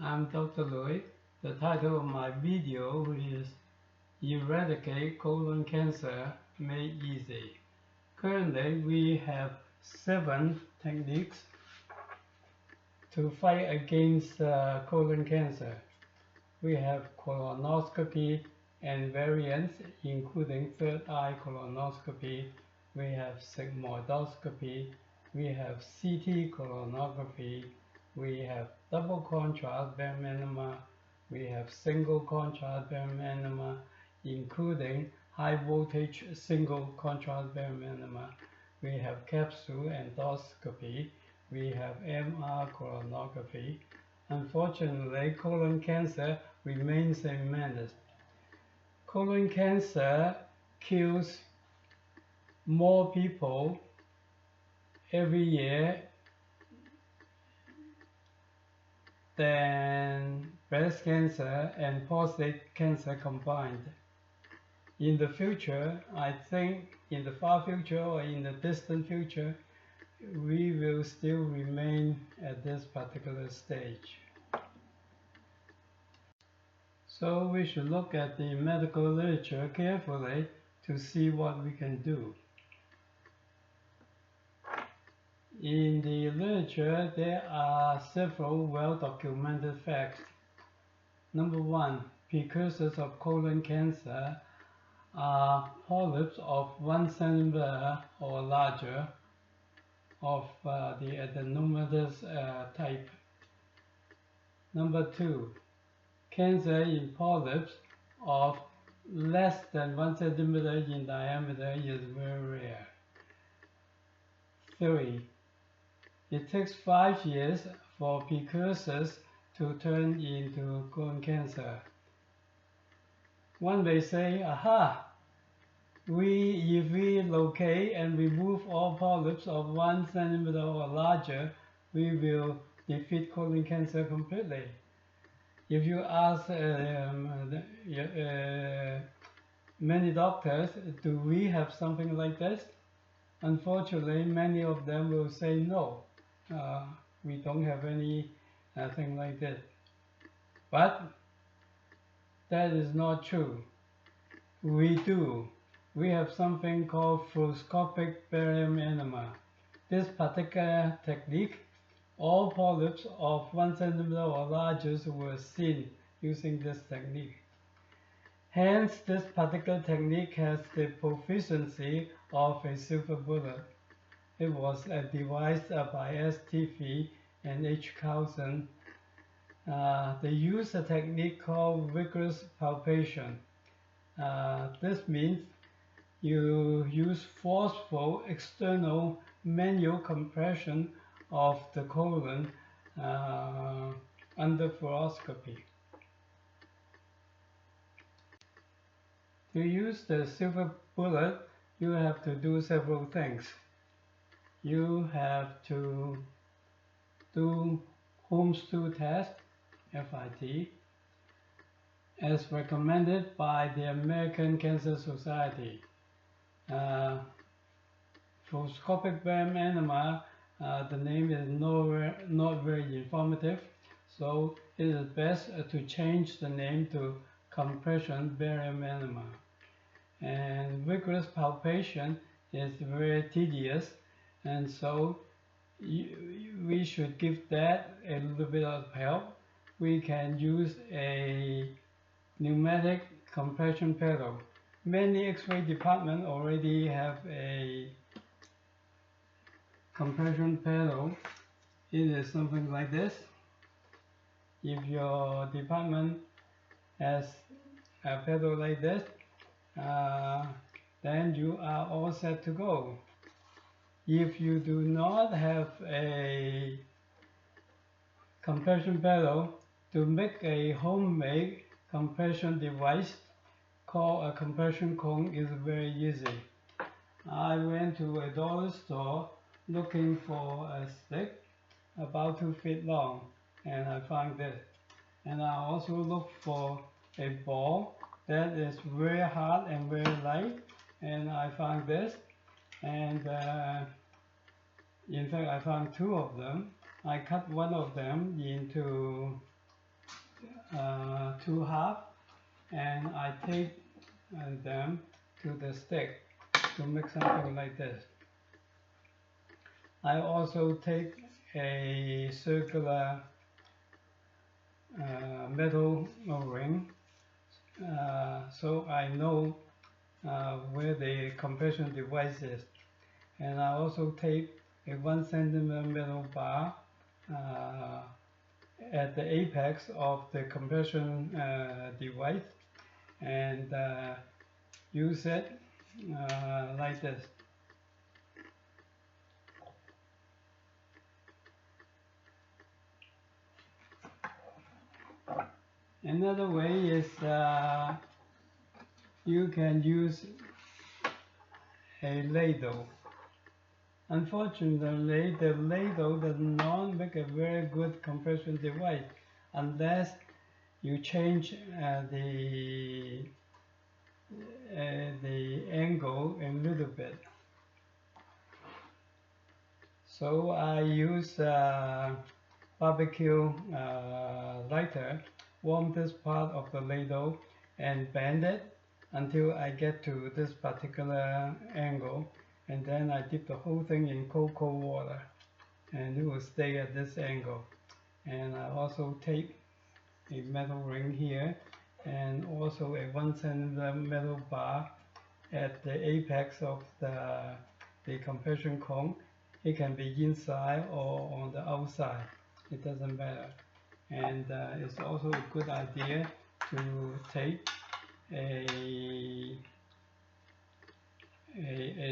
I'm Dr. Lloyd. The title of my video is Eradicate Colon Cancer Made Easy. Currently, we have 7 techniques to fight against colon cancer. We have colonoscopy and variants, including third eye colonoscopy. We have sigmoidoscopy. We have CT colonography. We have double contrast Bram enema. We have single contrast Bram enema, including high voltage single contrast Bram enema. We have capsule endoscopy. We have MR colonography. Unfortunately, colon cancer remains a menace. Colon cancer kills more people every year than breast cancer and prostate cancer combined. In the future, I think in the far future or in the distant future, we will still remain at this particular stage. So we should look at the medical literature carefully to see what we can do. In the literature, there are several well-documented facts. Number 1, precursors of colon cancer are polyps of 1 centimeter or larger of the adenomatous type. Number 2, cancer in polyps of less than 1 centimeter in diameter is very rare. 3, it takes 5 years for precursors to turn into colon cancer. One may say, aha, if we locate and remove all polyps of 1 centimeter or larger, we will defeat colon cancer completely. If you ask many doctors, do we have something like this? Unfortunately, many of them will say no. We don't have anything like this. But that is not true. We do. We have something called fluoroscopic barium enema. This particular technique, all polyps of 1 centimeter or larger were seen using this technique. Hence, this particular technique has the proficiency of a silver bullet. It was devised by S. Tiffy and H. Carlson. They use a technique called vigorous palpation. This means you use forceful external manual compression of the colon under fluoroscopy. To use the silver bullet, you have to do several things. You have to do home stool test, FIT, as recommended by the American Cancer Society. Fluoroscopic barium enema, the name is not very informative, so it is best to change the name to compression barium enema. And vigorous palpation is very tedious, and so we should give that a little bit of help. We can use a pneumatic compression pedal. Many X-ray departments already have a compression pedal. It is something like this. If your department has a pedal like this, then you are all set to go. If you do not have a compression pedal, to make a homemade compression device called a compression cone is very easy. I went to a dollar store looking for a stick about 2 feet long, and I found this. And I also looked for a ball that is very hard and very light, and I found this. And in fact, I found 2 of them. I cut one of them into two halves and I tape them to the stick to make something like this. I also take a circular metal ring so I know where the compression device is. And I also tape a 1 centimeter metal bar at the apex of the compression device and use it like this. Another way is you can use a ladle. Unfortunately, the ladle does not make a very good compression device unless you change the angle a little bit. So I use barbecue lighter, warm this part of the ladle and bend it until I get to this particular angle, and then I dip the whole thing in cold water and it will stay at this angle. And I also tape a metal ring here and also a 1 centimeter metal bar at the apex of the compression cone. It can be inside or on the outside, it doesn't matter. And it's also a good idea to tape a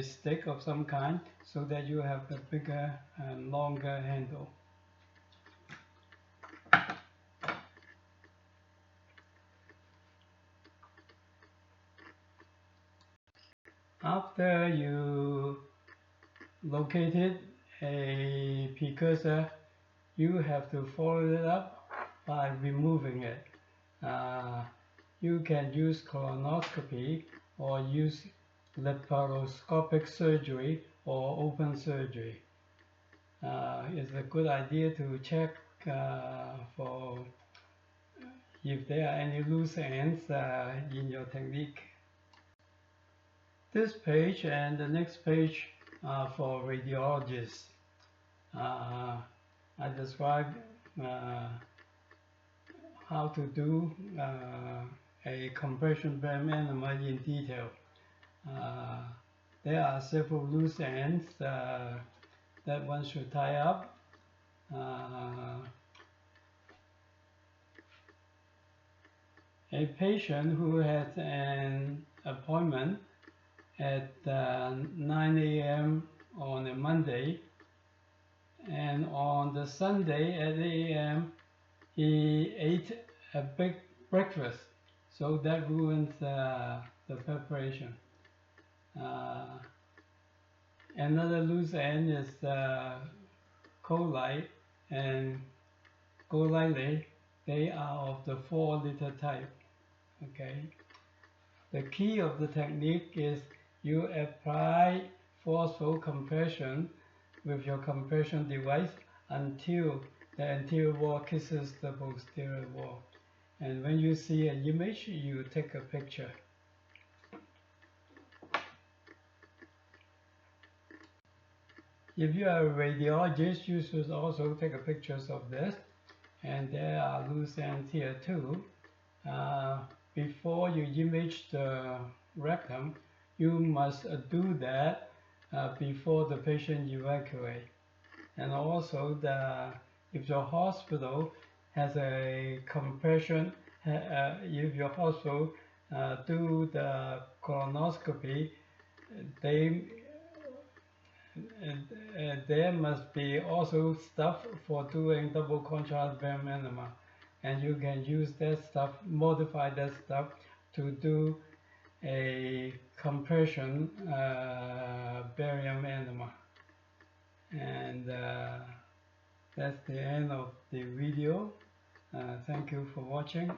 stick of some kind so that you have a bigger and longer handle. After you located a precursor, you have to follow it up by removing it. You can use colonoscopy or use laparoscopic surgery or open surgery. It's a good idea to check for if there are any loose ends in your technique. This page and the next page are for radiologists. I describe how to do a compression band enema in detail. There are several loose ends that one should tie up. A patient who has an appointment at 9 a.m. on a Monday, and on the Sunday at 8 a.m. he ate a big breakfast, so that ruins the preparation. Another loose end is coli and coli. They are of the 4-liter type. Okay. The key of the technique is you apply forceful compression with your compression device until the anterior wall kisses the posterior wall. And when you see an image, you take a picture. If you are a radiologist, you should also take a pictures of this. And there are loose ends here too. Before you image the rectum, you must do that before the patient evacuate. And also, if your hospital has a compression, if your hospital do the colonoscopy, there must be also stuff for doing double contrast barium enema, and you can use that stuff, modify that stuff to do a compression barium enema. And that's the end of the video. Thank you for watching.